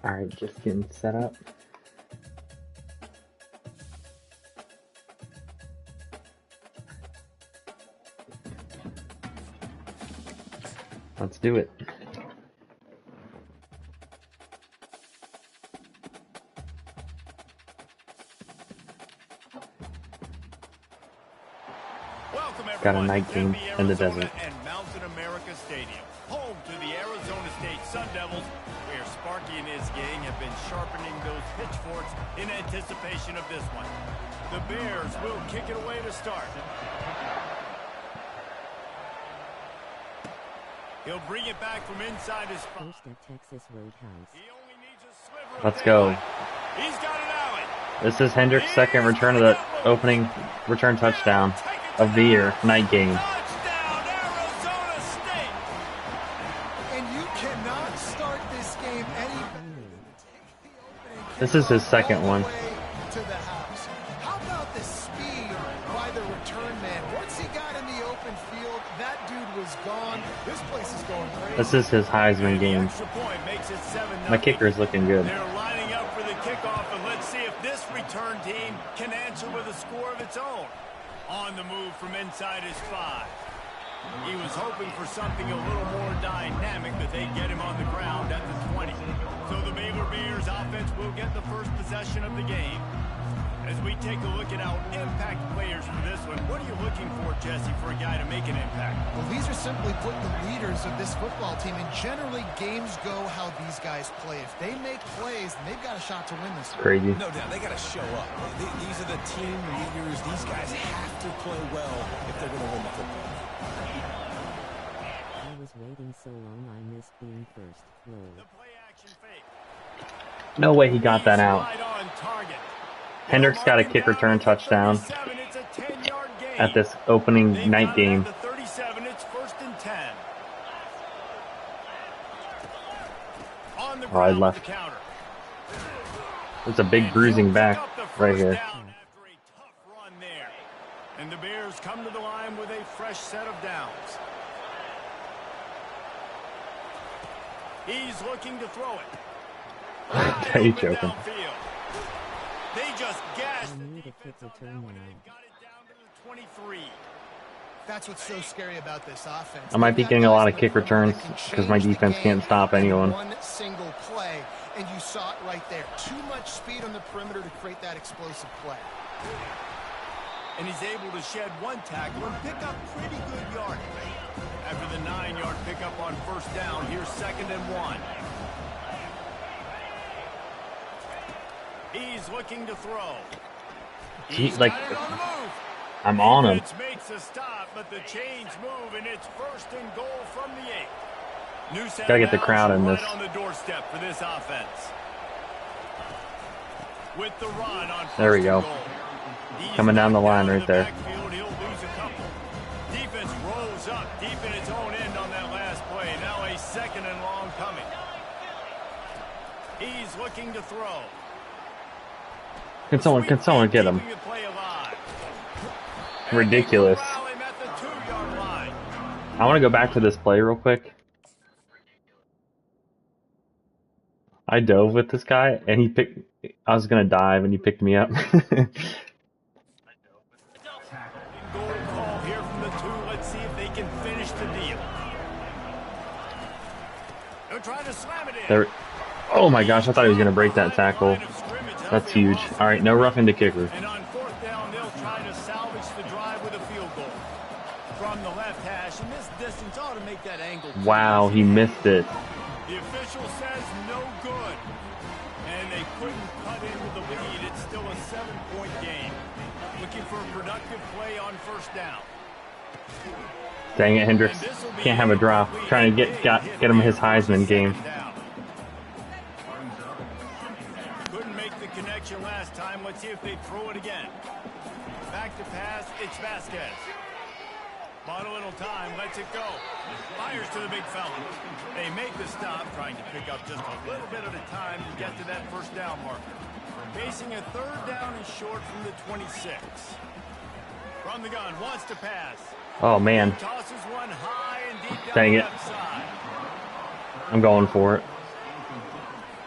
Alright, just getting set up. Let's do it. Got a night game in the desert. And Mountain America Stadium, home to the Arizona State Sun Devils, where Sparky and his gang have been sharpening those pitchforks in anticipation of this one. The Bears will kick it away to start. He'll bring it back from inside his spot. Let's go. He's got it out. This is Hendrick's second return of the opening return touchdown of the year, night game. Touchdown, Arizona State. And you cannot start this game any better. This is his second one. To the house. How about the speed by the return man? Once he got in the open field, that dude was gone. This place is going crazy. This is his Heisman game. Extra point makes it 7-0. My kicker is looking good. They're lining up for the kickoff, and let's see if this return team can answer with a score of its own. On the move from inside his 5. He was hoping for something a little more dynamic, but they get him on the ground at the 20. So the Baylor Bears offense will get the first possession of the game. As we take a look at our impact players for this one, what are you looking for, Jesse, for a guy to make an impact? Well, these are simply put the leaders of this football team, and generally games go how these guys play. If they make plays, then they've got a shot to win this. Crazy. No doubt, they got to show up. These are the team leaders. These guys have to play well if they're going to win the football. I was waiting so long I missed being first. The play action fake. No way he got that out. Right on target. Hendrick's got a kick return touchdown at this opening night game. Oh, I left. There's a big bruising back right here. And the Bears come to the line with a fresh set of downs. He's looking to throw it. Are you joking? They just gassed it. Got it down to the 23. That's what's so scary about this offense. I might be getting a lot of kick returns because my defense can't stop anyone. One single play, and you saw it right there. Too much speed on the perimeter to create that explosive play. And he's able to shed one tackle and pick up pretty good yardage. After the 9-yard pickup on first down, here's 2nd and 1. He's looking to throw. He's like, I'm on him. Makes a stop, but the chains move, and it's 1st and goal from the 8. Gotta get the crowd in this. Right on the doorstep for this offense. With the run on there we go. Coming down the line right there. He'll lose a couple. Defense rolls up deep in its own end on that last play. Now a 2nd and long coming. He's looking to throw. Can someone get him? Ridiculous. I want to go back to this play real quick. I dove with this guy, and I was gonna dive, and he picked me up. Goal call here from the 2. Let's see if they can finish the deal. They're trying to slam it in. There. Oh my gosh! I thought he was gonna break that tackle. That's huge. All right, no roughing the kicker. And on 4th down, they'll try to salvage the drive with a field goal from the left hash, and this distance ought to make that angle. Wow, he missed it. The official says no good, and they couldn't cut into the lead. It's still a 7-point game. Looking for a productive play on 1st down. Dang it, Hendricks can't have a drop. Trying to get him his Heisman game. Connection last time. Let's see if they throw it again. Back to pass. It's Vasquez. Bought a little time. Lets it go. Fires to the big fella. They make the stop, trying to pick up just a little bit at a time to get to that 1st down marker. Facing a 3rd down and short from the 26. From the gun, wants to pass. Oh man. Tosses one high and deep down Dang the it. left side. I'm going for it.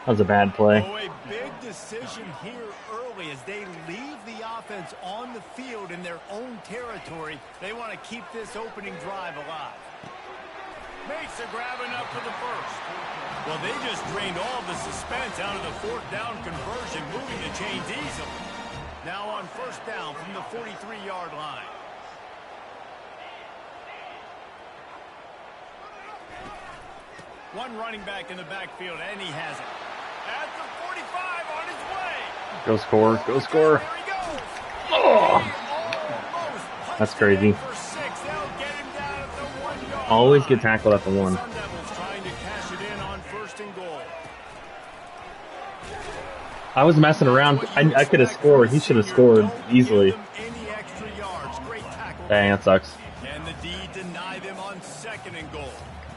was a bad play. Oh, a big decision here early as they leave the offense on the field in their own territory. They want to keep this opening drive alive. Makes a grab enough for the first. Well, they just drained all the suspense out of the fourth down conversion, moving the chains easily. Now on first down from the 43-yard line. One running back in the backfield, and he has it. At the 45 on his way. Go score. Go score. There he goes. Oh, that's crazy. Always get tackled at the 1. Sun Devils trying to cash it in on first and goal. I was messing around. I could have scored. He should have scored easily. Any extra yards. Great tackle. Dang, that sucks. And the D deny them on second and goal.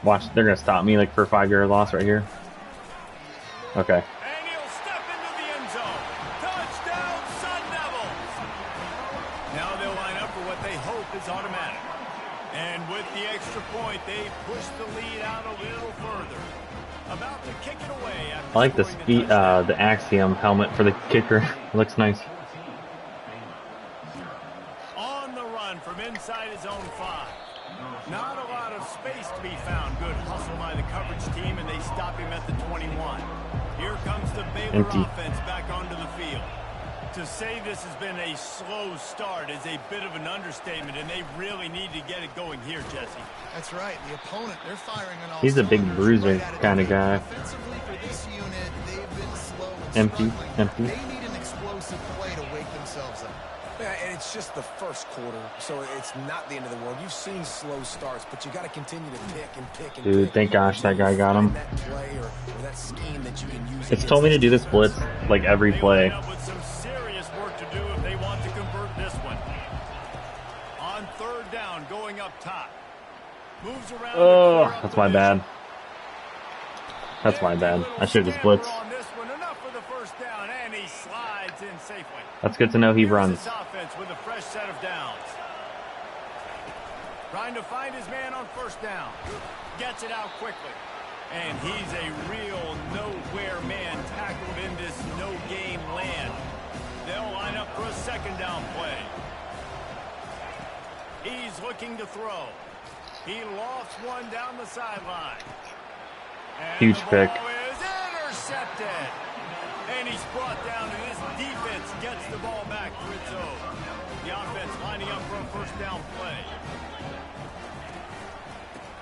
Watch, they're gonna stop me like for a 5-yard loss right here. Okay. And he'll step into the end zone. Touchdown, Sun Devils. Now they'll line up for what they hope is automatic. And with the extra point, they push the lead out a little further. About to kick it away. I like the Axiom helmet for the kicker. It looks nice. On the run from inside his own 5. Not a lot of space to be found. Good hustle by the coverage team, and they stop him at the 21. Here comes the Baylor offense back onto the field. To say this has been a slow start is a bit of an understatement, and they really need to get it going here, Jesse. That's right. The opponent, they're firing on all He's a big cylinders bruiser right kind of guy. Offensively for this unit, they've been slow and Empty. They need an explosive play to wake themselves up. Yeah, and it's just the first quarter, so it's not the end of the world. You've seen slow starts, but you got to continue to pick and pick and Dude, pick. thank gosh that guy got him. That play or that scheme that you can use. It's told me to do this blitz like every play. They line up with some serious work to do if they want to convert this one. On third down, going up top. Moves around. Oh, that's my bad. That's my bad. I should have just blitzed. Enough for the first down, and he slides in safely. That's good to know he Here's runs. this offense with a fresh set of downs. Trying to find his man on first down. Gets it out quickly. And he's a real nowhere man tackled in this no-game land. They'll line up for a second down play. He's looking to throw. He lofts one down the sideline. And Huge the pick. ball is intercepted. And he's brought down, and his defense gets the ball back to its own. The offense lining up for a first down play.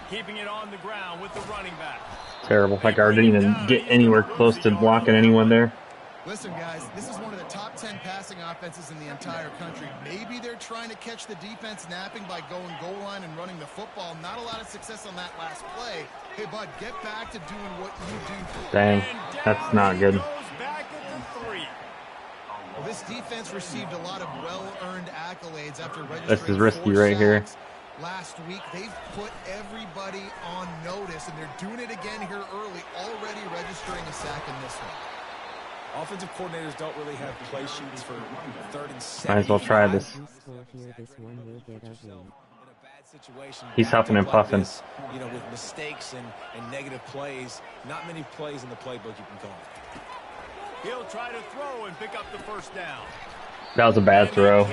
Keeping it on the ground with the running back. Terrible. That guard didn't even get anywhere close to blocking anyone there. Listen, guys, this is one of the top 10 passing offenses in the entire country. Maybe they're trying to catch the defense napping by going goal line and running the football. Not a lot of success on that last play. Hey, bud, get back to doing what you do. Dang, that's not good. Back at the 3. Well, this defense received a lot of well-earned accolades after registering This is risky 4 right here. sacks last week. They've put everybody on notice, and they're doing it again here early, already registering a sack in this one. Offensive coordinators don't really have play sheets for third and second. Might as well try this. You score here, this one will get ugly. In a bad situation, He's huffing and like puffing. this, you know, with mistakes and negative plays, not many plays in the playbook you can call. He'll try to throw and pick up the first down. That was a bad throw.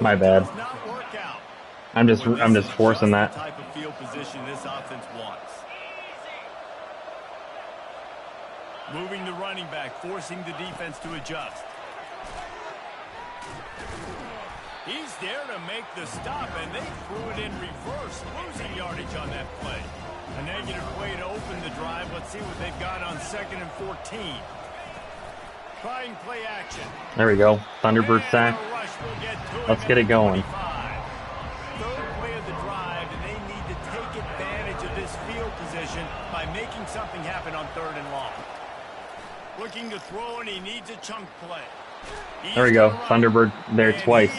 My bad. Does not work out. I'm just forcing that. The type of field position this offense wants. Moving the running back, forcing the defense to adjust. He's there to make the stop, and they threw it in reverse, losing yardage on that play. A negative play to open the drive. Let's see what they've got on 2nd and 14. Trying play action. There we go. Thunderbird sack. Let's get it going. Third play of the drive, and they need to take advantage of this field position by making something happen on 3rd and long. Looking to throw, and he needs a chunk play. There we go. Thunderbird there twice.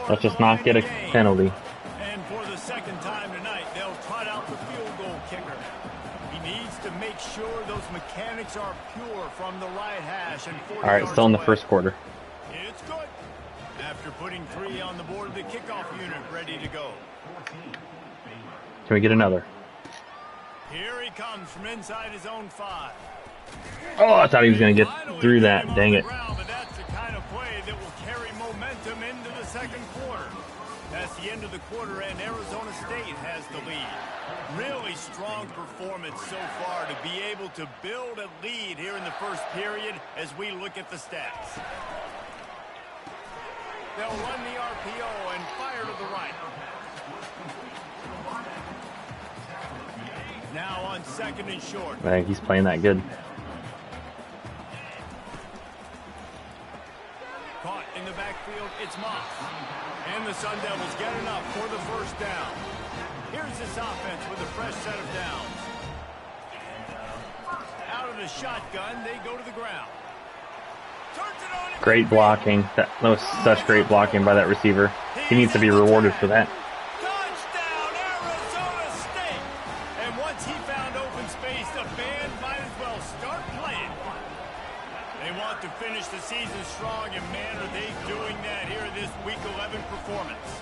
Let's just not get a penalty. And for the second time tonight, they'll trot out the field goal kicker. He needs to make sure those mechanics are pure from the right hash. And All right, still in the first quarter. It's good. After putting 3 on the board, the kickoff unit ready to go. Can we get another? Here he comes from inside his own 5. Oh, I thought he was going to get through that. Dang it. But that's the kind of play that will carry momentum into the second quarter. That's the end of the quarter, and Arizona State has the lead. Really strong performance so far to be able to build a lead here in the first period as we look at the stats. They'll run the RPO and fire to the right. Now on 2nd and short. I think he's playing that good. Caught in the backfield, it's Moss. And the Sun Devils get enough for the first down. Here's this offense with a fresh set of downs. Out of the shotgun, they go to the ground. Great blocking. That was such great blocking by that receiver. He needs to be rewarded for that. Touchdown, Arizona State! And once he found open space, the band might as well start playing. They want to finish the season strong, and man, are they doing that here in this Week 11 performance.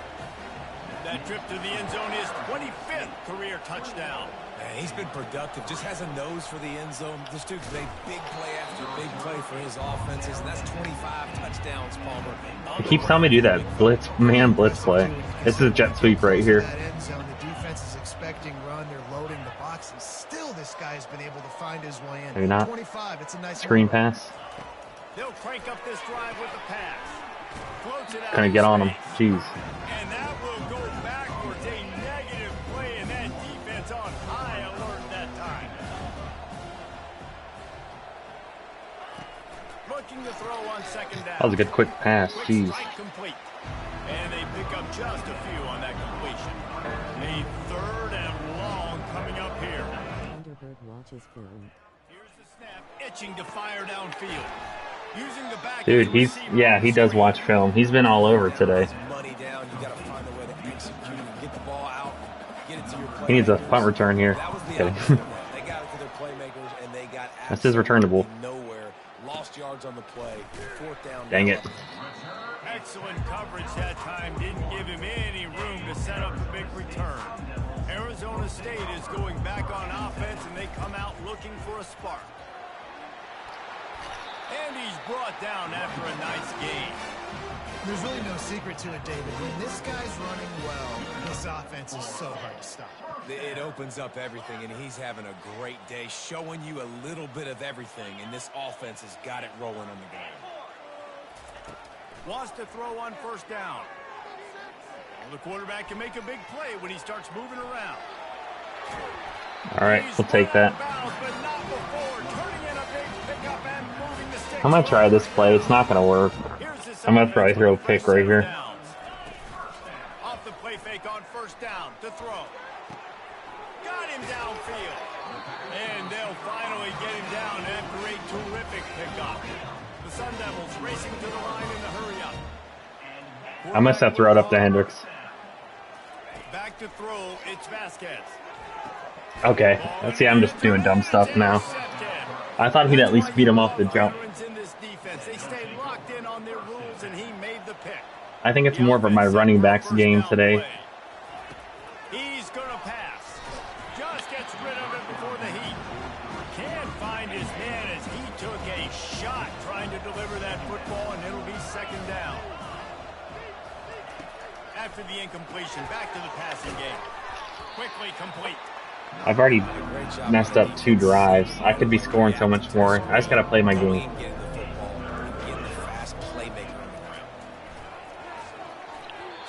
That trip to the end zone is 25th career touchdown. Man, he's been productive, just has a nose for the end zone. This dude's made big play after big play for his offenses, and that's 25 touchdowns, Palmer. He keeps telling me to do that man blitz play. This is a jet sweep right here. That end zone, the defense is expecting run. They're loading the box, and still this guy's been able to find his way in. Maybe not. 25, it's a nice Screen run. pass. They'll crank up this drive with the pass. Floats it out. Gonna get on him. Jeez. And that will go backwards. A negative play, and that defense on high alert that time. Looking to throw on 2nd down. That was a good quick pass. Quick Jeez. strike complete. And they pick up just a few on that completion. A 3rd and long coming up here. Thunderbird watches film. Here's the snap, itching to fire downfield. Using the back Dude, he does watch film. He's been all over today. Money down, you got to find a way to execute, get the ball out, get it to your He needs a punt return here. That was the Okay. opposite of that. They got it to their playmakers, and they got That's his returnable. nowhere. Lost yards on the play. 4th down. Dang it. Excellent coverage that time. Didn't give him any room to set up the big return. Arizona State is going back on offense, and they come out looking for a spark. And he's brought down after a nice game. There's really no secret to it, David. When this guy's running well, this offense is so hard to stop. It opens up everything, and he's having a great day, showing you a little bit of everything, and this offense has got it rolling on the ground. Wants to throw on 1st down. Well, the quarterback can make a big play when he starts moving around. All right, we'll take that. I'm going to try this play. It's not going to work. I'm going to probably throw a pick right here. Off the play fake on 1st down to throw. Got him downfield. And they'll finally get him down after a terrific pickup. The Sun Devils racing to the line in the hurry-up. I must have thrown it up to Hendricks. Back to throw, it's Vasquez. Okay, let's see, I'm just doing dumb stuff now. I thought he'd at least beat him off the jump. They stayed locked in on their rules, and he made the pick. I think it's more of my running backs game today. He's gonna pass. Just gets rid of it before the heat. Can't find his man as he took a shot trying to deliver that football, and it'll be 2nd down. After the incompletion, back to the passing game. Quickly complete. I've already messed up 2 drives. I could be scoring so much more. I just got to play my game.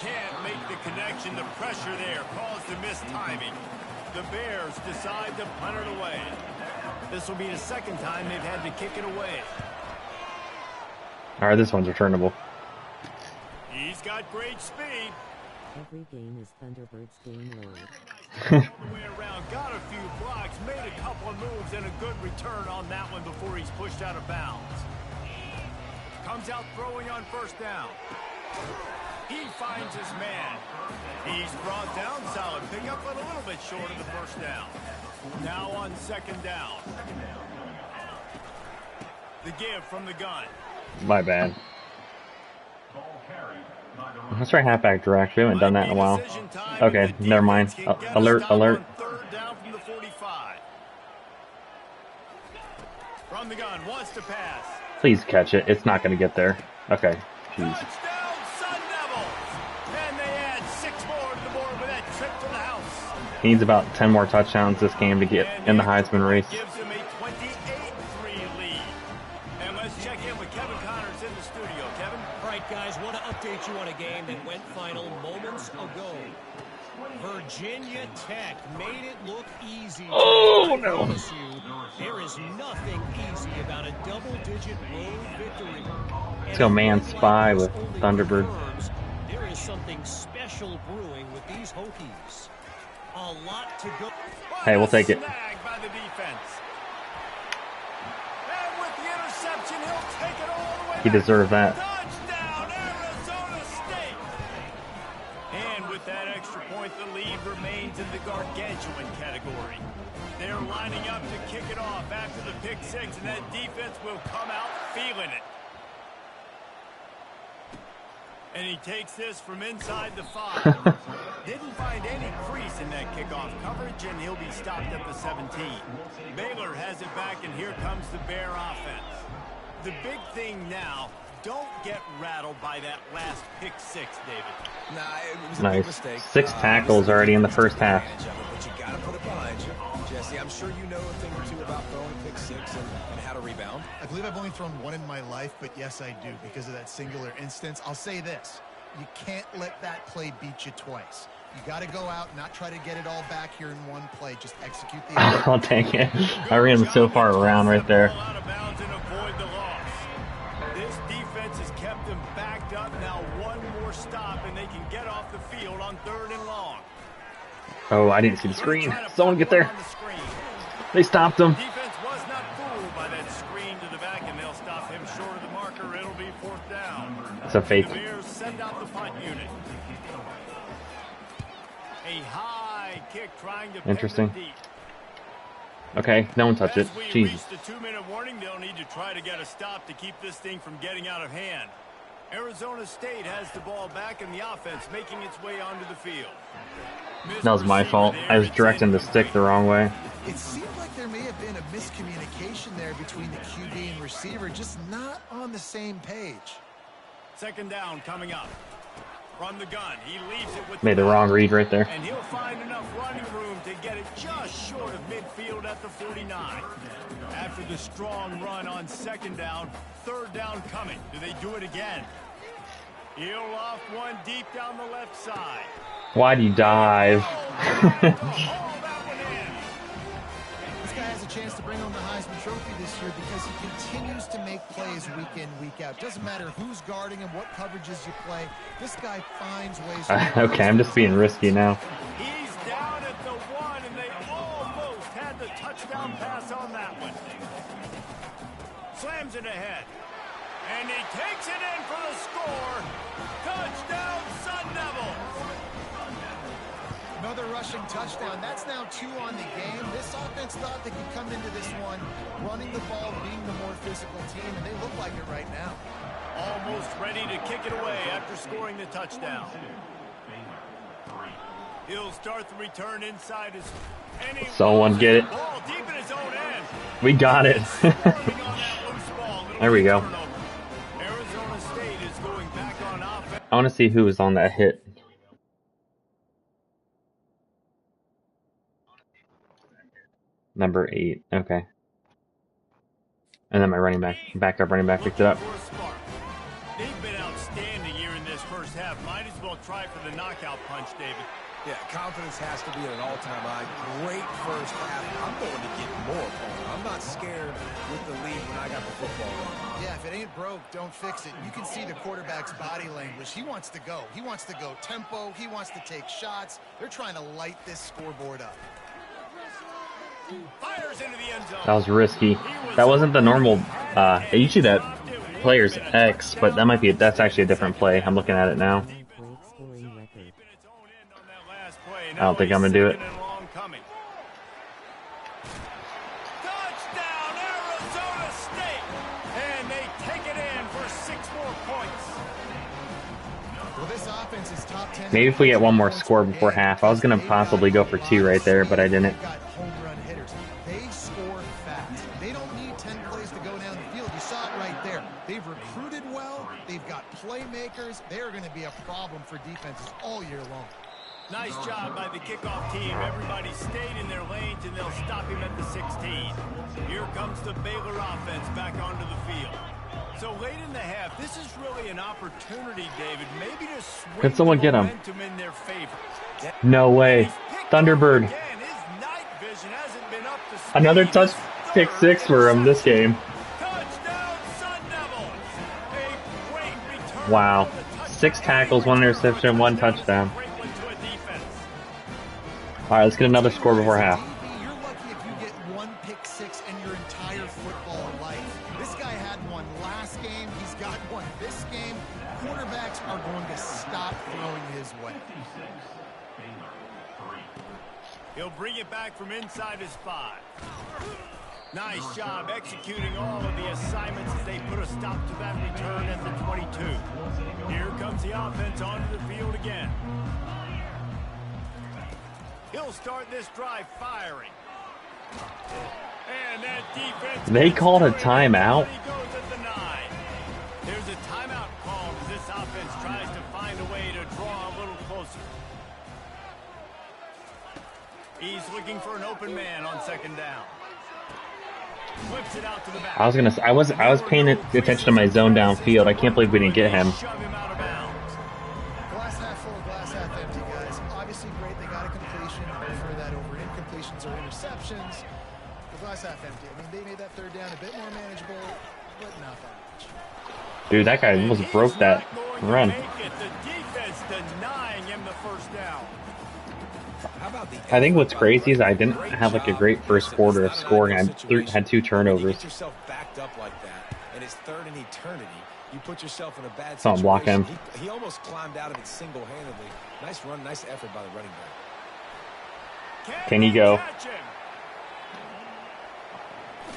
Can't make the connection. The pressure there caused the missed timing. The Bears decide to punt it away. This will be the 2nd time they've had to kick it away. All right, this one's returnable. He's got great speed. Every game is Thunderbird's game load. Way around, got a few blocks, made a couple of moves, and a good return on that one before he's pushed out of bounds. Comes out throwing on 1st down. He finds his man. He's brought down solid. Pick up a little bit short of the 1st down. Now on 2nd down. The give from the gun. My bad. Let's try halfback direct. We haven't done that in a while. Okay, never mind. Alert, alert. 3rd down from the 45. the gun, wants to pass. Please catch it. It's not going to get there. Okay. Jeez. Touchdown, Sun Devils! And they add 6 more to the board with that trip to the house. He needs about 10 more touchdowns this game to get in the Heisman race. Gives him a 28-3 lead. And let's check in with Kevin Connors in the studio. Kevin? All right, guys, want to update you on a game that went final moments ago. Virginia Tech made it look easy. Oh, no. There is nothing easy about a double-digit road victory. Let's go man spy with Thunderbird. There is something special brewing with these Hokies. A lot to go. Hey, we'll take it. Snag by the defense. And with the interception, he'll take it all the way He back. deserved that. Touchdown, Arizona State. And with that extra point, the lead remains in the gargantuan category. They're lining up to kick it off after the pick 6, and that defense will come out feeling it. And he takes this from inside the 5. Didn't find any crease in that kickoff coverage, and he'll be stopped at the 17. Baylor has it back, and here comes the Bear offense. The big thing now, don't get rattled by that last pick 6, David. Nah, it was a big Nice. mistake. 6 tackles already in the first half. But you got to put it behind you. Jesse, I'm sure you know a thing or two about throwing pick 6 and how to rebound. I believe I've only thrown one in my life, but yes, I do because of that singular instance. I'll say this. You can't let that play beat you twice. You got to go out and not try to get it all back here in one play. Just execute the Oh, dang it. I ran him so far around right there. Out of bounds and avoid the loss. This defense has kept them backed up. Now one more stop, and they can get off the field on 3rd and long. Oh, I didn't see the screen. Someone get there. They stopped him. Defense was not fooled by that screen to the back, and they'll stop him short of the marker. It'll be 4th down. It's a fake. The Bears send out the punt unit. A high kick trying to peg Interesting. them deep. Okay, no one touch it. As we Jeez. reach the 2-minute warning, they'll need to try to get a stop to keep this thing from getting out of hand. Arizona State has the ball back, and the offense making its way onto the field. That was my fault. I was directing the stick the wrong way. It seemed like there may have been a miscommunication there between the QB and receiver, just not on the same page. 2nd down coming up. From the gun, he leaves it with Made the wrong read right there. and he'll find enough running room to get it just short of midfield at the 49. After the strong run on 2nd down, 3rd down coming. Do they do it again? He'll off one deep down the left side. Why'd you dive? This guy has a chance to bring home the Heisman Trophy this year because he continues to make plays week in, week out. Doesn't matter who's guarding him, what coverages you play. This guy finds ways to Okay, I'm just being risky now. He's down at the 1, and they almost had the touchdown pass on that one. Slams it ahead. And he takes it in for the score. Touchdown, Sun Devils. Another rushing touchdown. That's now 2 on the game. This offense thought they could come into this one running the ball, being the more physical team, and they look like it right now. Almost ready to kick it away after scoring the touchdown. He'll start the return inside his... and he Someone get it. ball deep in his own end. We got it. Scoring on that loose ball. It'll There we be a go. turnover. Arizona State is going back on offense. I want to see who was on that hit. Number 8. Okay. And then my backup running back picked it up. They've been outstanding here in this first half. Might as well try for the knockout punch, David. Yeah, confidence has to be at an all-time high. Great first half. I'm going to get more, Paul. I'm not scared with the lead when I got the football. Yeah, if it ain't broke, don't fix it. You can see the quarterback's body language. He wants to go. He wants to go tempo. He wants to take shots. They're trying to light this scoreboard up. Fires into the end zone. That was risky. That wasn't the normal. Usually that player's X, but that might be. That's actually a different play. I'm looking at it now. Point scoring record. I don't think I'm gonna do it. Touchdown, Arizona State, and they take it in for 6 more points. Well, this offense is top 10. Maybe if we get one more score before half. I was gonna possibly go for 2 right there, but I didn't. Got home run hitters. They score fast. They don't need 10 plays to go playmakers, they are going to be a problem for defenses all year long. Nice job by the kickoff team. Everybody stayed in their lanes, and they'll stop him at the 16. Here comes the Baylor offense back onto the field. So late in the half, this is really an opportunity, David, maybe to swing Can someone get him? momentum in their favor. No way. Thunderbird. Again, his night vision hasn't been up to speed. Another touch pick 6 for him this game. Touchdown, Sun Devils. A great return. Wow. for the touchdown. 6 tackles, 1 interception, 1 touchdown. Great one to a defense. All right, let's get another score before half. You're lucky if you get 1 pick 6 in your entire football life. This guy had one last game. He's got one this game. Quarterbacks are going to stop throwing his way. He'll bring it back from inside his 5. Nice job executing all of the assignments as they put a stop to that return at the 22. Here comes the offense onto the field again. He'll start this drive firing. And that defense... They called a timeout? He goes at the 9. There's a timeout called as this offense tries to find a way to draw a little closer. He's looking for an open man on 2nd down. Flips it out to the back. I was paying attention to my zone downfield. I can't believe we didn't get him. Shove him out of bounds. Glass half full, glass half empty, guys. Obviously great, they got a completion. I prefer that over incompletions or interceptions. The glass half empty. I mean, they made that 3rd down a bit more manageable, but not that much. Dude, that guy almost broke that run. The defense denying him the 1st down. How about the I think what's crazy is I didn't have like a great first quarter of scoring. I had 2 turnovers. Get yourself backed up like that, and it's 3rd and eternity. You put yourself in a bad Someone situation. block him. He almost climbed out of it single-handedly. Nice run, nice effort by the running back. Can he go? Catch him?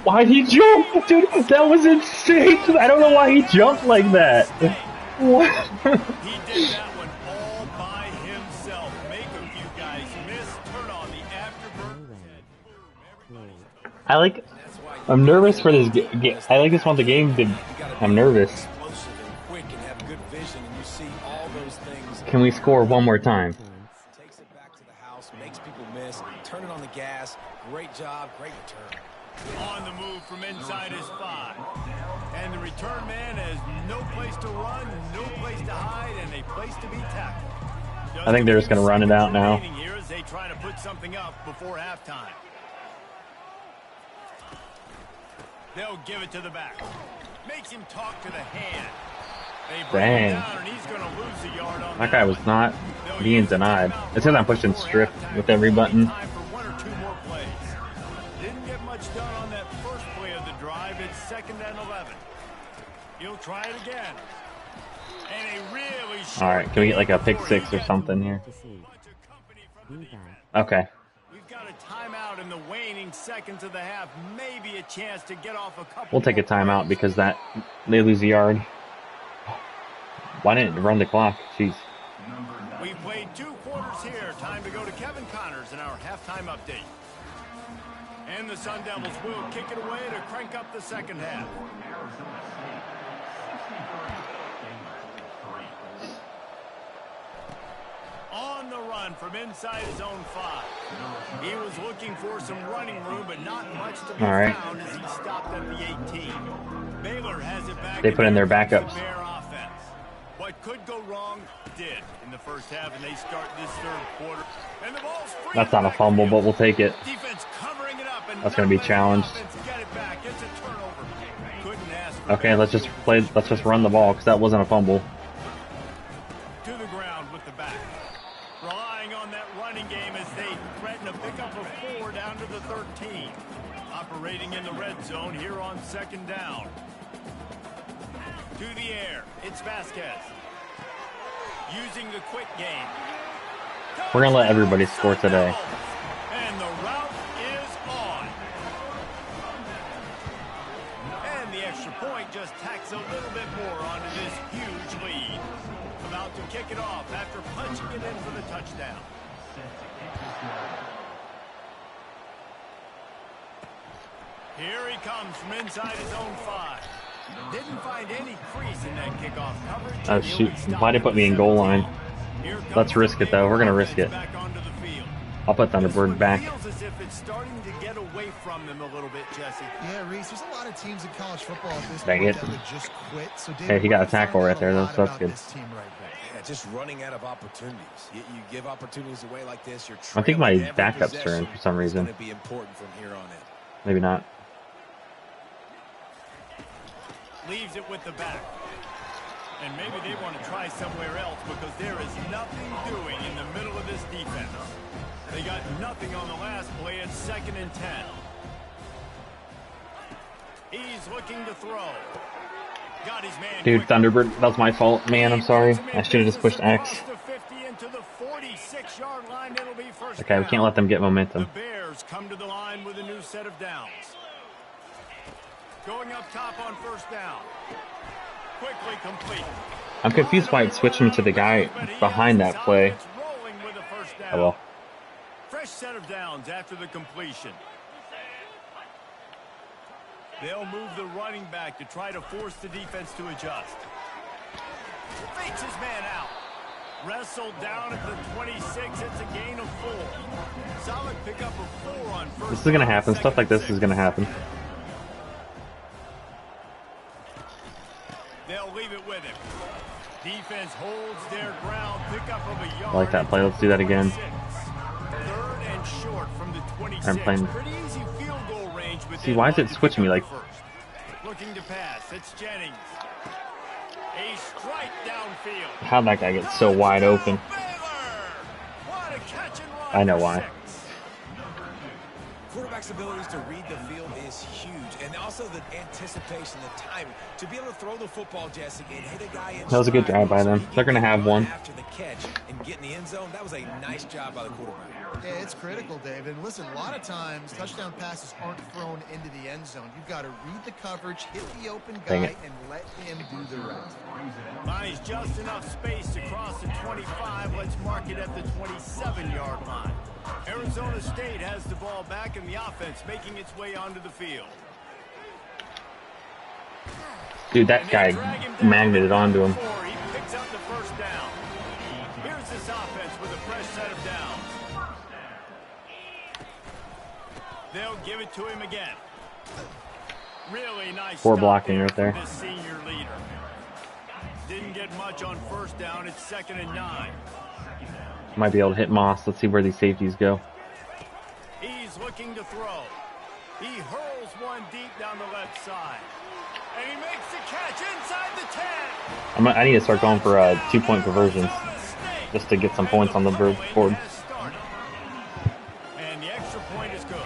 Why'd he jump? Dude, that was insane. I don't know why he jumped like that. What? He did that one all by himself. Make a few guys miss. Turn on the afterburn. I'm nervous for this game. I like this one. The game did. I'm nervous. Explosive and quick and have good vision, and you see all those things. Can we score one more time? Takes it back to the house, makes people miss, turn it on the gas. Great job, great return. On the move from inside his 5. And the return man has no place to run, no place to hide, and a place to be tackled. I think they're just going to run it out now. Here as they try to put something up before halftime. They'll give it to the back. Makes him talk to the hand. They bring him Dang. down, and he's going to lose a yard on That guy was not being denied. It says I'm pushing strip with every button. Time for 1 or 2 more plays. Didn't get much done on that first play of the drive. It's 2nd and 11. He'll try it again. And a really short All right, can we get like a pick 6 or something here? To see. bunch of company from the Be back. Okay. We've got a timeout in the waning seconds of the half. Maybe a chance to get off a couple. We'll take a timeout because that they lose a yard. Why didn't it run the clock? Jeez. We played 2 quarters here. Time to go to Kevin Connors in our halftime update. And the Sun Devils will kick it away to crank up the 2nd half. On the run from inside his own 5. He was looking for some running room, but not much to be All right. found as he stopped at the 18. Baylor has it back. They put in their their backups. Bear offense. What could go wrong did in the first half, and they start this 3rd quarter. And the ball's free. That's not a fumble, but we'll take it. Defense covering it up, and That's gonna be not letting the challenged. offense get it back. It's a turnover. Couldn't ask for Okay, let's just run the ball because that wasn't a fumble. to the ground with the back. Relying on that running game as they threaten a pickup of 4 down to the 13. Operating in the red zone here on 2nd down. To the air, it's Vasquez. Using the quick game. We're gonna let everybody score today. And the route is on. And the extra point just tacks a little bit more onto this huge lead. About to kick it off after punching it in for the touchdown. Here he comes from inside his own 5. Didn't find any crease in that kickoff coverage. Oh shoot, why did they put me in goal line? Let's risk it though, we're gonna risk it. I'll put Thunderbird back. Feels as if it's starting to get away from them a little bit, Jesse. Yeah, Reese, there's a lot of teams in college football at this Dang point it. that would just quit. So Hey, he got a tackle right there, that's good. This team right now. Yeah, just running out of opportunities. You give opportunities away like this, you're I think my trailing every backups are in possession. for some reason. It's going to be important from here on in. Maybe not. Leaves it with the back. And maybe they want to try somewhere else because there is nothing doing in the middle of this defense. They got nothing on the last play. It's 2nd and 10. He's looking to throw. Got his man. Dude, Thunderbird, that was my fault. Man, I'm sorry. I should have just pushed X. Okay, we can't let them get momentum. The Bears come to the line with a new set of downs. Going up top on 1st down. Quickly complete. I'm confused why it switched him to the guy behind that play. Oh well. Fresh set of downs after the completion. They'll move the running back to try to force the defense to adjust. Fakes his man out. Wrestled down at the 26. It's a gain of 4. Solid pickup of 4 on 1st. This is gonna happen. Stuff like this is gonna happen. They'll leave it with him. Defense holds their ground. Pickup of a yard. I like that play. Let's do that again. 3rd and short from the 26. I'm playing. Pretty easy field goal range. See, why is it switching me like? Looking to pass. It's Jennings. A strike downfield. How'd that guy get so wide open? What a catch and run. I know for why. 6. Quarterback's abilities to read the field is huge, and also the anticipation, the timing to be able to throw the football, Jesse, and hit a guy in. That was a good drive by them. They're gonna have one. After the catch and get in the end zone, that was a nice job by the quarterback. Yeah, it's critical, David. Listen, a lot of times touchdown passes aren't thrown into the end zone. You've got to read the coverage, hit the open guy, and let him do the rest. Finds just enough space to cross the 25. Let's mark it at the 27-yard line. Arizona State has the ball back in the offense, making its way onto the field. Dude, that guy magneted onto him. He picks up the 1st down. Here's this offense with a fresh set of downs. They'll give it to him again. Really nice. Poor blocking right there. This senior leader. Didn't get much on 1st down. It's 2nd and 9. Might be able to hit Moss. Let's see where these safeties go. He's looking to throw. He hurls one deep down the left side. And he makes the catch inside the 10. I need to start going for 2-point conversions just to get some points on the board. And the extra point is good.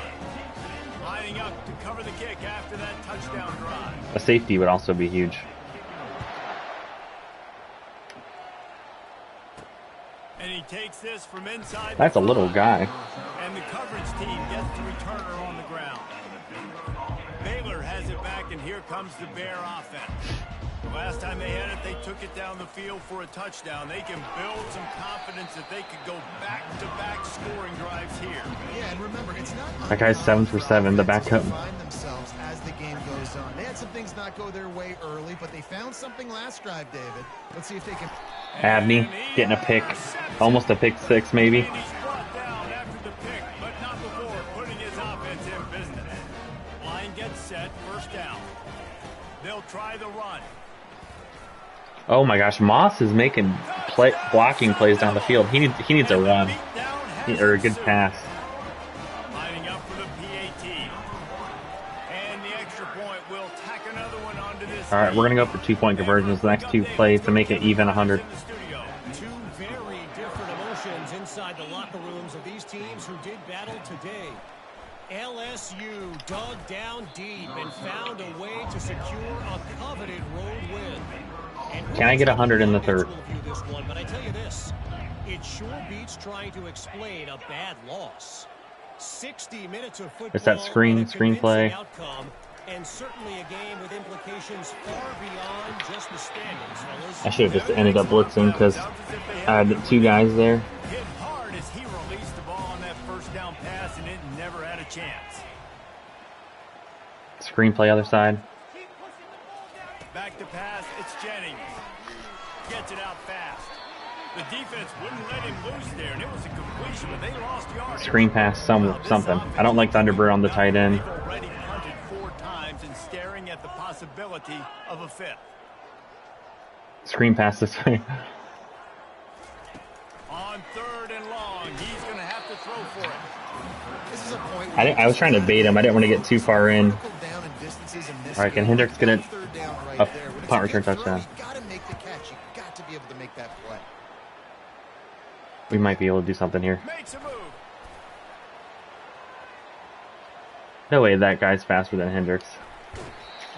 Lining up to cover the kick after that touchdown drive. A safety would also be huge. And he takes this from inside. That's a little guy. And the coverage team gets the returner on the ground. Baylor has it back, and here comes the Bear offense. The last time they had it, they took it down the field for a touchdown. They can build some confidence that they could go back-to-back scoring drives here. Yeah, and remember, it's not That guy's 7 for 7, the backup. find themselves as the game goes on. They had some things not go their way early, but they found something last drive, David. Let's see if they can. Abney getting a pick. Almost a pick 6, maybe. And he's brought down after the pick, but not before putting his offense in business. Line gets set, 1st down. They'll try the run. Oh my gosh, Moss is making blocking plays down the field. He needs a run or a good pass. Lining up for the PAT. And the extra point will tack another one onto this. All right, we're gonna go for 2-point conversions the next 2 plays to make it even 100. Two very different emotions inside the locker rooms of these teams who did battle today. LSU dug down deep and found a way to secure a coveted road win. Can I get 100 in the 3rd? This one, but I tell you this, it sure beats trying to explain a bad loss. 60 minutes of football. It's that screenplay. Outcome, and certainly a game with implications far beyond just the standings, fellas. I should have just ended up blitzing because I had 2 guys there. Hit hard as he released the ball on that 1st down pass, and it never had a chance. Screenplay other side. Back to pass, it's Jennings. Gets it out fast. The defense wouldn't let him loose there, and it was a completion, but they lost yards. Screen pass, something. I don't like Thunderbird on the tight end. They've already punted 4 times and staring at the possibility of a 5th. Screen pass this way. On 3rd and long, he's going to have to throw for it. This is a point I was trying to bait him. I didn't want to get too far in. All right, can Hendricks get it? A punt return touchdown. You got to make the catch. You got to be able to make that play. We might be able to do something here. Makes a move. No way that guy's faster than Hendricks.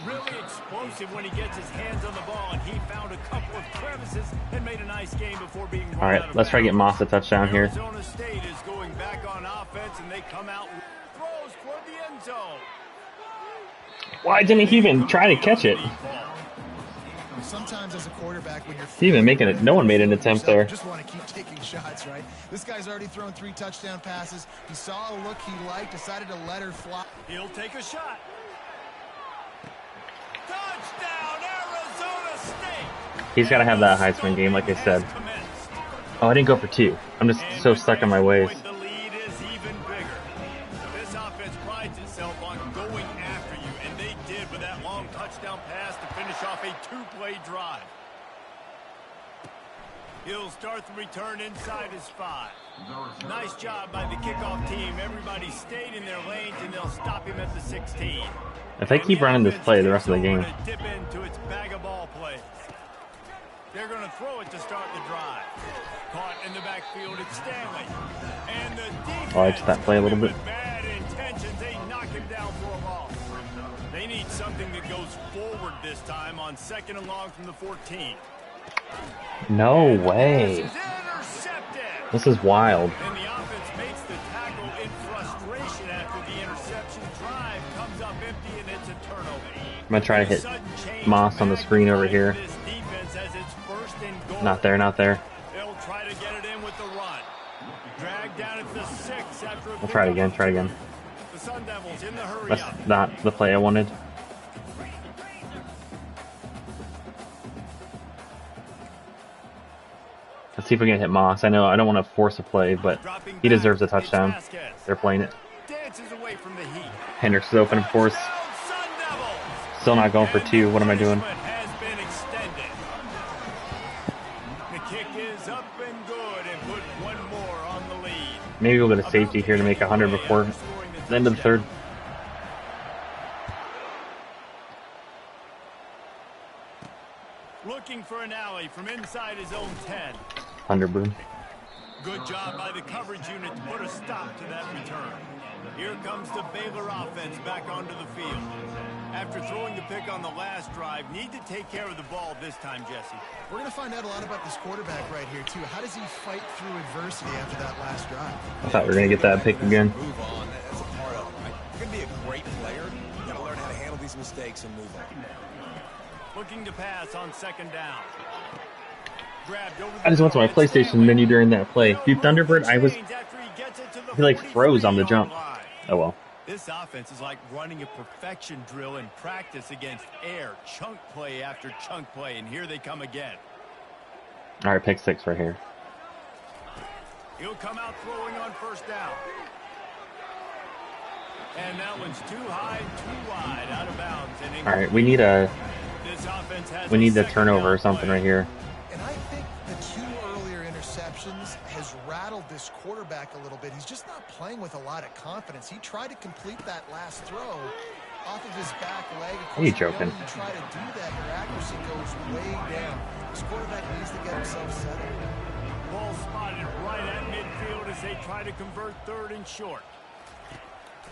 Really explosive when he gets his hands on the ball, and he found a couple of crevices and made a nice game before being run All right, out of let's try to get bounds. Moss a touchdown here. Arizona State is going back on offense, and they come out with throws toward the end zone. Why didn't he even try to catch it? Sometimes as a quarterback, when you're He even making it. No one made an attempt there. you just want to keep taking shots, right? This guy's already thrown 3 touchdown passes. He saw a look he liked, decided to let her fly. He'll take a shot. Touchdown, Arizona State. He's got to have that Heisman game, like I said. Oh, I didn't go for 2. I'm just so stuck in my ways. The lead is even bigger. This offense prides itself on going after you, and they did with that long touchdown pass to finish off a 2-play drive. He'll start the return inside his 5. Nice job by the kickoff team. Everybody stayed in their lanes, and they'll stop him at the 16. If they keep running this play the rest of the game. Dip into its bag of ball plays. They're going to throw it to start the drive. Caught in the backfield, it's Stanley. And the defense, I liked that play a little bit. with bad intentions, they knock him down for a loss. They need something that goes forward this time on 2nd and long from the 14. No way. This is intercepted. This is wild. And the offense makes the tackle in frustration after the interception. Drive comes up empty, and it's a turnover. I'm going to try to hit Moss on the screen over here. This defense has its 1st and goal. Not there, not there. They'll try to get it in with the run. Drag down at the 6 after a We'll try it again, try it again. The Sun Devils in the hurry That's up. not the play I wanted. Let's see if we can hit Moss. I know I don't want to force a play, but he deserves a touchdown. They're playing it. Dances away from the heat. Hendricks is open, of course. Sun Devils. Still not going for 2. What am I doing? Has been extended. The kick is up and good, and put 1 more on the lead. Maybe we'll get a safety here to make 100 before the end of the 3rd. Looking for an alley from inside his own 10. Thunderbird. Good job by the coverage unit to put a stop to that return. Here comes the Baylor offense back onto the field. After throwing the pick on the last drive, need to take care of the ball this time, Jesse. We're going to find out a lot about this quarterback right here, too. How does he fight through adversity after that last drive? I thought we were going to get that pick again. Move on. That's a part of it, right? You're going to be a great player. You got to learn how to handle these mistakes and move on. Looking to pass on 2nd down. Grabbed over the I just went to my PlayStation menu during that play. Dude, Thunderbird, he like froze on the jump. Oh well. This offense is like running a perfection drill in practice against air. Chunk play after chunk play, and here they come again. All right, pick 6 right here. He'll come out throwing on 1st down. And that one's too high, too wide, out of bounds. And All right, we need a this offense has we need a the turnover or something right here. And I think the 2 earlier interceptions has rattled this quarterback a little bit. He's just not playing with a lot of confidence. He tried to complete that last throw off of his back leg. Of Are you Oh, course, joking? When you try to do that, your accuracy goes way down. This quarterback needs to get himself settled. Ball spotted right at midfield as they try to convert 3rd and short.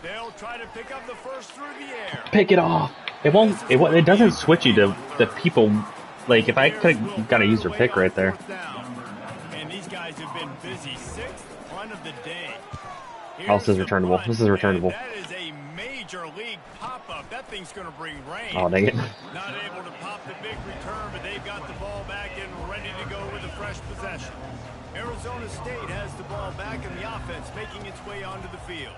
They'll try to pick up the 1st through the air. Pick it off. It won't. It doesn't switch you to the people. Like if I could have got a user pick right there. And these guys have been busy. 6th punt of the day. Oh, this is returnable. This is returnable. That is a major league pop-up. That thing's going to bring rain. Oh, dang it. Not able to pop the big return, but they've got the ball back and ready to go with a fresh possession. Arizona State has the ball back, and the offense making its way onto the field.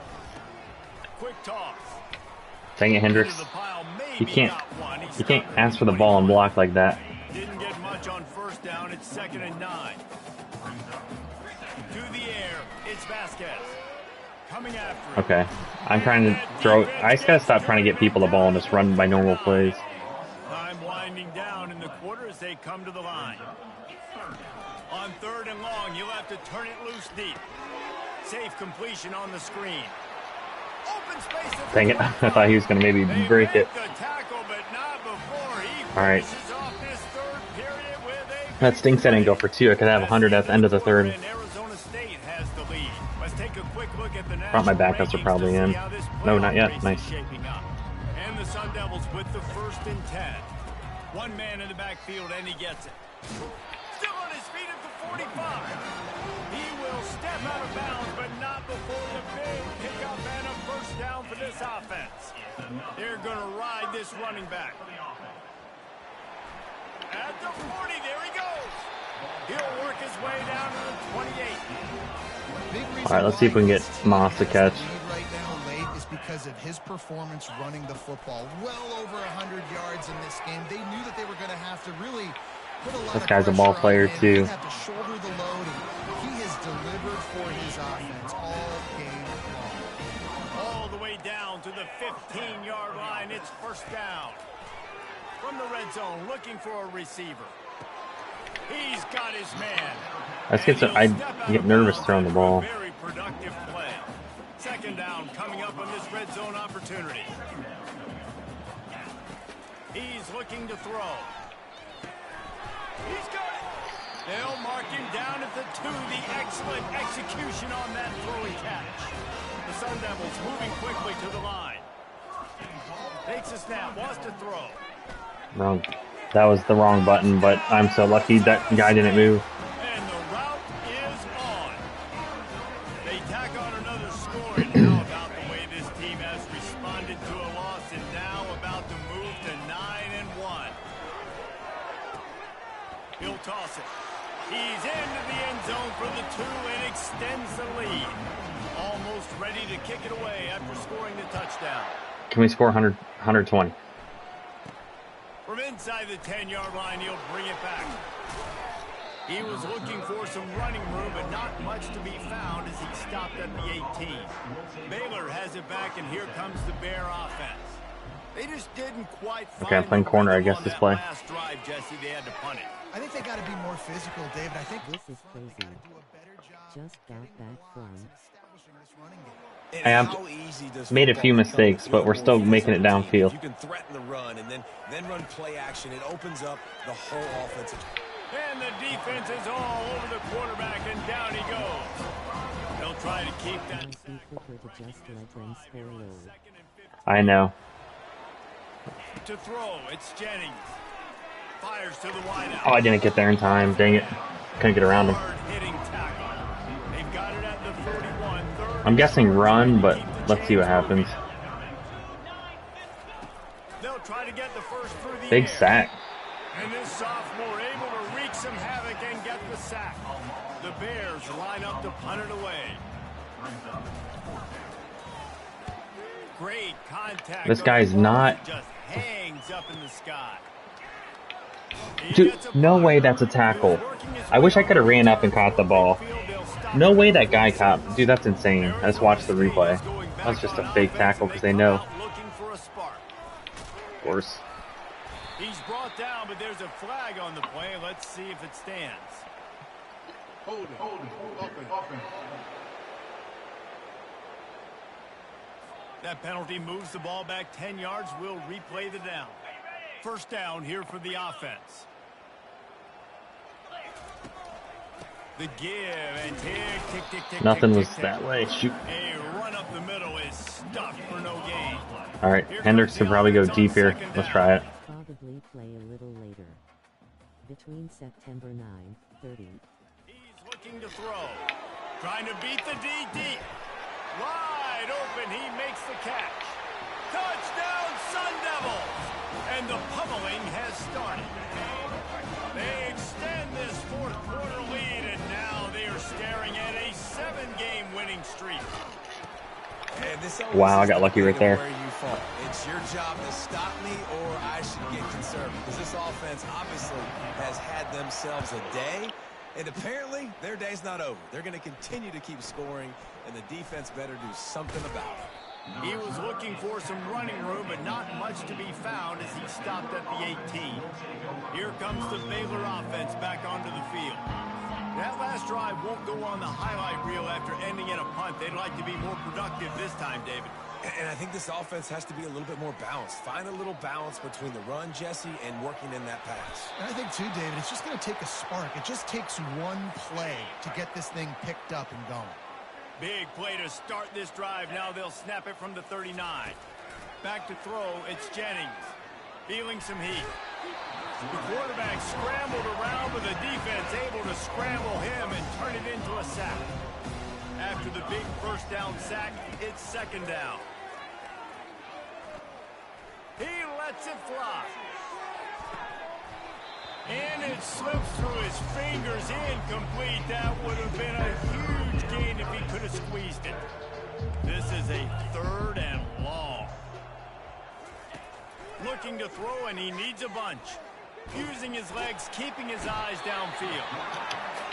Quick toss. Dang it, Hendricks. You can't ask for the ball and block like that. Didn't get much on first down. It's 2nd and 9. To the air, it's Vasquez. Coming after him. Okay. I'm trying to throw. I just gotta stop trying to get people the ball and just run by normal plays. Time winding down in the quarter as they come to the line. On 3rd and long, you'll have to turn it loose deep. Safe completion on the screen. Open space. Dang it. I thought he was going to maybe break it. Alright. That stinks I didn't go for 2. I could have 100 at the end of the 3rd. Thought my backups are probably in. No, not yet. Nice. And the Sun Devils with the 1st and 10. One man in the backfield, and he gets it. Still on his feet at the 45. He will step out of bounds, but not before the big pickup and a 1st down for this offense. They're going to ride this running back. At the 40, there he goes. He'll work his way down to the 28. All right, let's see if we can get Moss to catch. Right now late is because of his performance running the football. Well over 100 yards in this game. They knew that they were going to have to really put a lot This of guy's a ball player too. have to shoulder the load, and he has delivered for his offense all game long. All the way down to the 15-yard line. It's 1st down. From the red zone, looking for a receiver. He's got his man. I get nervous throwing the ball. Very productive play. 2nd down coming up on this red zone opportunity. He's looking to throw. He's got it. They'll mark him down at the 2. The excellent execution on that throwing catch. The Sun Devils moving quickly to the line. Takes a snap, wants to throw. Wrong. That was the wrong button, but I'm so lucky that guy didn't move. And the route is on. They tack on another score, and how about the way this team has responded to a loss and now about to move to 9-1. He'll toss it. He's into the end zone for the 2 and extends the lead. Almost ready to kick it away after scoring the touchdown. Can we score 120? From inside the 10-yard line, he'll bring it back. He was looking for some running room, but not much to be found as he stopped at the 18. Baylor has it back, and here comes the Bear offense. They just didn't quite find Okay, I'm playing corner, I guess, this play. Last drive, Jesse, they had to punt it. I think they got to be more physical, David. I think This is crazy. Just got back from. I have made a few mistakes, but we're still making it downfield. You can threaten the run and then run play action. It opens up the whole offensive. And the defense is all over the quarterback, and down he goes. They'll try to keep that. I know. To throw, it's Jennings. Fires to the wideout. Oh, I didn't get there in time. Dang it. Couldn't get around him. Hard-hitting tackle. They've got it at the 41. I'm guessing run, but let's see what happens. They'll try to get the first through the Big air. sack. And this sophomore able to wreak some havoc and get the sack. The Bears line up to punt it away. Great contact. This guy's not. Just hangs up in the sky. Dude, no way that's a tackle. I wish I could have ran up and caught the ball. No way that guy caught. Dude, that's insane. I just watched the replay. That's just a fake tackle because they know. Of course. He's brought down, but there's a flag on the play. Let's see if it stands. Hold it, open. That penalty moves the ball back 10 yards. We'll replay the down. 1st down here for the offense. The give and tick. Nothing was that way. Shoot. A run up the middle is stuffed for no gain. All right, Hendricks could probably go deep here. Let's try it. Probably play a little later. Between September 9, 30. He's looking to throw. Trying to beat the DD. Wide open, he makes the catch. Touchdown, Sun Devils! And the pummeling has started. They extend this 4th quarter lead, and now they are staring at a 7-game winning streak. Wow, I got lucky right there. It's your job to stop me, or I should get concerned, because this offense obviously has had themselves a day, and apparently their day's not over. They're going to continue to keep scoring, and the defense better do something about it. He was looking for some running room, but not much to be found as he stopped at the 18. Here comes the Baylor offense back onto the field. That last drive won't go on the highlight reel after ending in a punt. They'd like to be more productive this time, David. And I think this offense has to be a little bit more balanced. Find a little balance between the run, Jesse, and working in that pass. And I think, too, David, it's just going to take a spark. It just takes one play to get this thing picked up and going. Big play to start this drive. Now they'll snap it from the 39. Back to throw, it's Jennings. Feeling some heat. The quarterback scrambled around, but the defense able to scramble him and turn it into a sack. After the big first down sack, it's second down. He lets it fly. And it slips through his fingers, incomplete. That would have been a huge gain if he could have squeezed it. This is a 3rd and long. Looking to throw, and he needs a bunch. Using his legs, keeping his eyes downfield.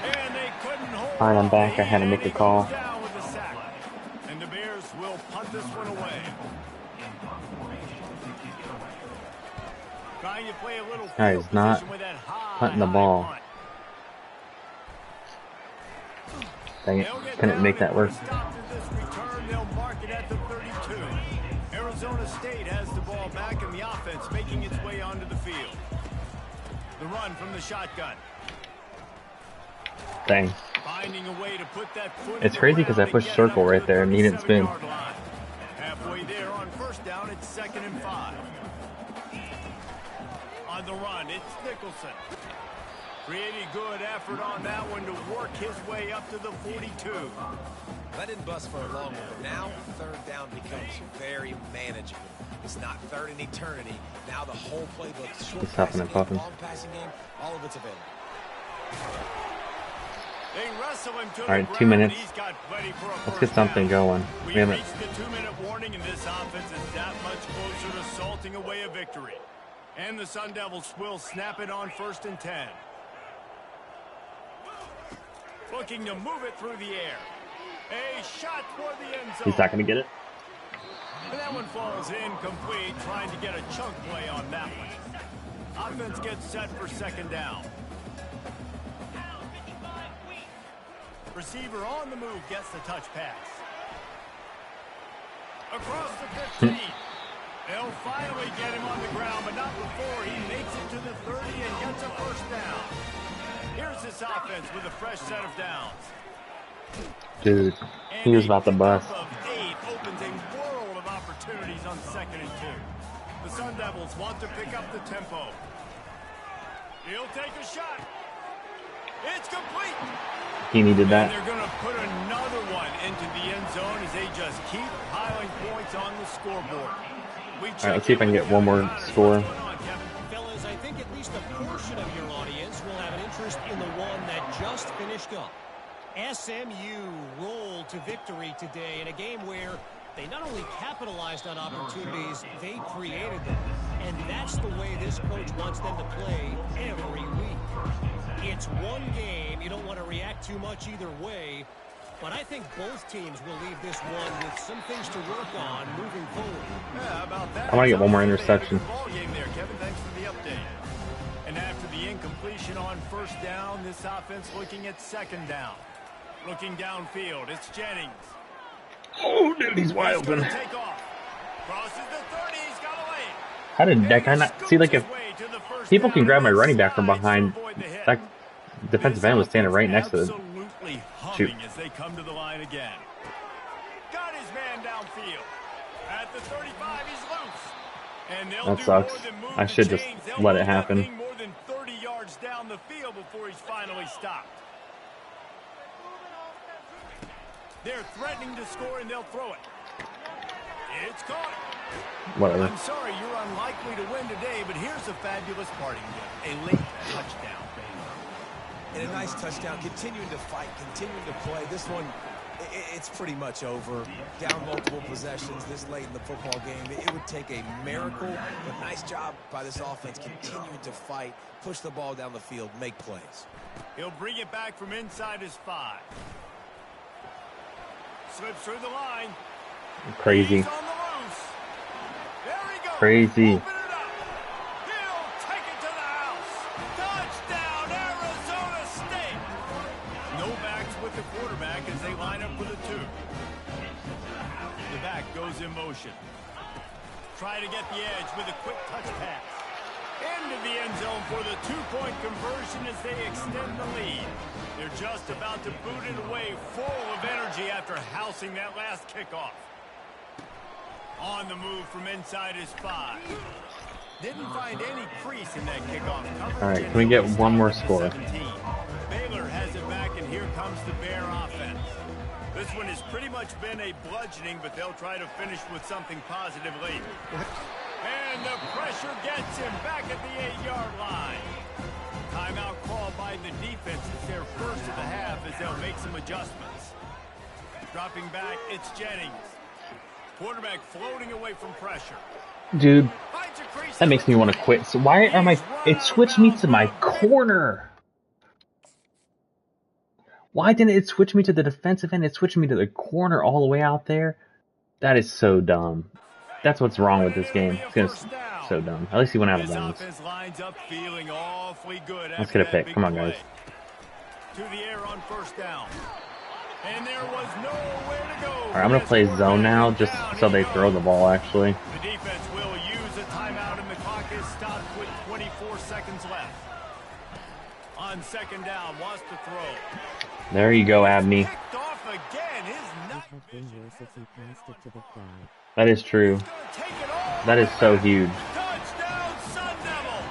And they couldn't hold. All right, I'm back. I had to make a call. Down with the sack. And the Bears will punt this one away. Trying to play a little field he's not position with that high, punting the ball. punt. Dang it, couldn't make that work. They'll mark it at the 32. Arizona State has the ball back in the offense, making its way onto the field. The run from the shotgun. Dang. Finding a way to put that foot It's crazy because I pushed circle right there and he didn't spin. Halfway there on first down, it's 2nd and 5. On the run, it's Nicholson. Pretty good effort on that one to work his way up to the 42. That didn't bust for a long one, but now 3rd down becomes very manageable. It's not 3rd and eternity. Now the whole playbook, short passing game, long passing game, all of it's available. They wrestle him to all right, the 2 minutes. He's got plenty for a Let's get something going. We We haven't. reached the 2-minute warning, and this offense is that much closer to salting away a victory. And the Sun Devils will snap it on 1st and 10. Looking to move it through the air. A shot toward the end zone. He's not going to get it. And that one falls incomplete, trying to get a chunk play on that one. Offense gets set for 2nd down. Receiver on the move gets the touch pass. Across the 15. They'll finally get him on the ground, but not before he makes it to the 30 and gets a first down. Here's this offense with a fresh set of downs. Dude, he was about to bust. Of 8 opens a world of opportunities on 2nd and 2. The Sun Devils want to pick up the tempo. He'll take a shot. It's complete. He needed that. And they're going to put another one into the end zone as they just keep piling points on the scoreboard. All right, let's see if I can get one more score. Fellas, I think at least a portion of your audience will have an interest in the one that just finished up. SMU rolled to victory today in a game where they not only capitalized on opportunities, they created them. And that's the way this coach wants them to play every week. It's one game. You don't want to react too much either way. But I think both teams will leave this one with some things to work on moving forward. Yeah, about that. I want to get one more interception. Ball game there, Kevin. Thanks for the update. And after the incompletion on 1st down, this offense looking at 2nd down. Looking downfield, it's Jennings. Oh, dude, he's wild. He's gonna take off. Crosses the 30, he's got a lane. How did that guy not see? Like, if people can grab my running back from behind, that defensive end was standing right next to it. Shoot. As they come to the line again. Got his man downfield. At the 35, he's loose. And That sucks. I should just let it happen. More than 30 yards down the field before he's finally stopped. They're threatening to score, and they'll throw it. It's caught. Whatever. I'm sorry, you're unlikely to win today, but here's a fabulous parting gift. A late touchdown. And a nice touchdown, continuing to fight, continuing to play. This one it's pretty much over. Down multiple possessions this late in the football game. It would take a miracle, but nice job by this offense continuing to fight, push the ball down the field, make plays. He'll bring it back from inside his 5. Slips through the line. Crazy. He's on the loose. There he goes. Crazy. Open it up. He'll take it to the house. Touchdown, Arizona State. No backs with the quarterback as they line up with a 2. The back goes in motion. Try to get the edge with a quick touch pass. Into the end zone for the 2-point conversion as they extend the lead. They're just about to boot it away, full of energy after housing that last kickoff. On the move from inside his 5. Didn't find any crease in that kickoff coverage. All right, can we get one more score? 17. Baylor has it back, and here comes the Bear offense. This one has pretty much been a bludgeoning, but they'll try to finish with something positive late. And the pressure gets him back at the 8-yard line. Timeout called by the defense. It's their first of the half as they'll make some adjustments. Dropping back, it's Jennings. Quarterback floating away from pressure. Dude, that makes me want to quit. So why am I... It switched me to my corner. Why didn't it switch me to the defensive end? It switched me to the corner all the way out there. That is so dumb. That's what's wrong with this game. It's so dumb. At least he went out of bounds. Let's get a pick. Come on, guys. To the air on first down. And there was nowhere to go. All right, I'm going to play zone now just so they throw the ball, actually. The defense will use a timeout, and the clock is stopped with 24 seconds left. On second down, wants to throw. There you go, Abney. Kicked off again. His It had been worse if he passed it to the crowd. That is true. That is so huge. Touchdown, Sun Devils!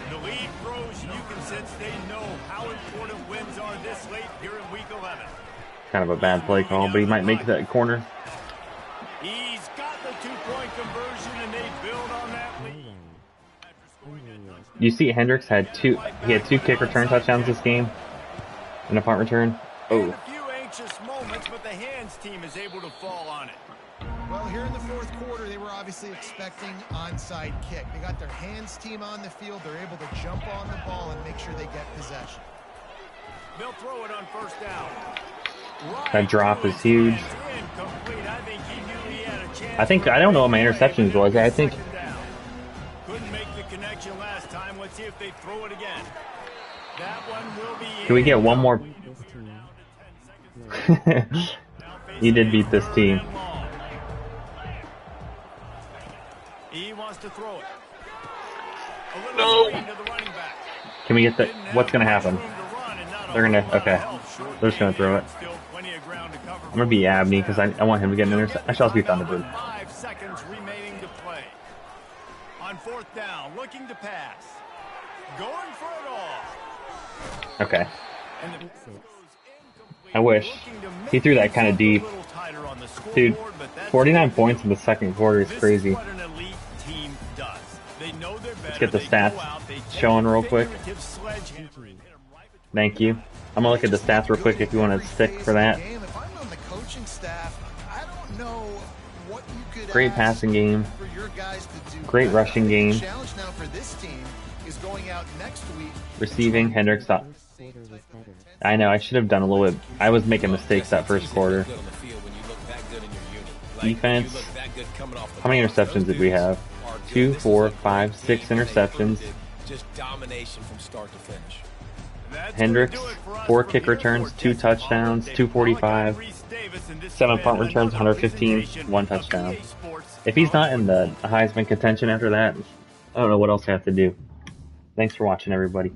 The lead grows, and you can sense they know how important wins are this late here in Week 11. Kind of a bad play call, but he might make that corner. He's got the 2-point conversion, and they build on that lead. You see, Hendricks had two kick return touchdowns this game, and a punt return. Oh. A few anxious moments, but the hands team is able to fall on it. Well, here in the fourth quarter, they were obviously expecting onside kick. They got their hands team on the field. They're able to jump on the ball and make sure they get possession. They'll throw it on first down. That drop is huge. I don't know what my interceptions was. I think. Couldn't make the connection last time. Let's see if they throw it again. That one will be. Can we get one more? You did beat this team. He wants to throw it. No. Can we get the? What's gonna happen? They're gonna. Okay. They're just gonna throw it. I'm gonna be Abney because I want him to get an interception. I shall also be Thunderbird. 5 seconds remaining to play. On fourth down, looking to pass. Going for it all. Okay. I wish. He threw that kind of deep. Dude, 49 points in the second quarter is crazy. Let's get the stats showing real quick. Thank you. I'm gonna look at the stats real quick if you want to stick for that. Great passing game. Great rushing game. Receiving, Hendricks. I know, I should have done a little bit. I was making mistakes that first quarter. Defense. How many interceptions did we have? 2, 4, 5, 6 interceptions. Just domination from start to finish. Hendricks, 4 kick returns, 2 touchdowns, 245, 7 punt returns, 115, 1 touchdown. If he's not in the Heisman contention after that, I don't know what else I have to do. Thanks for watching, everybody.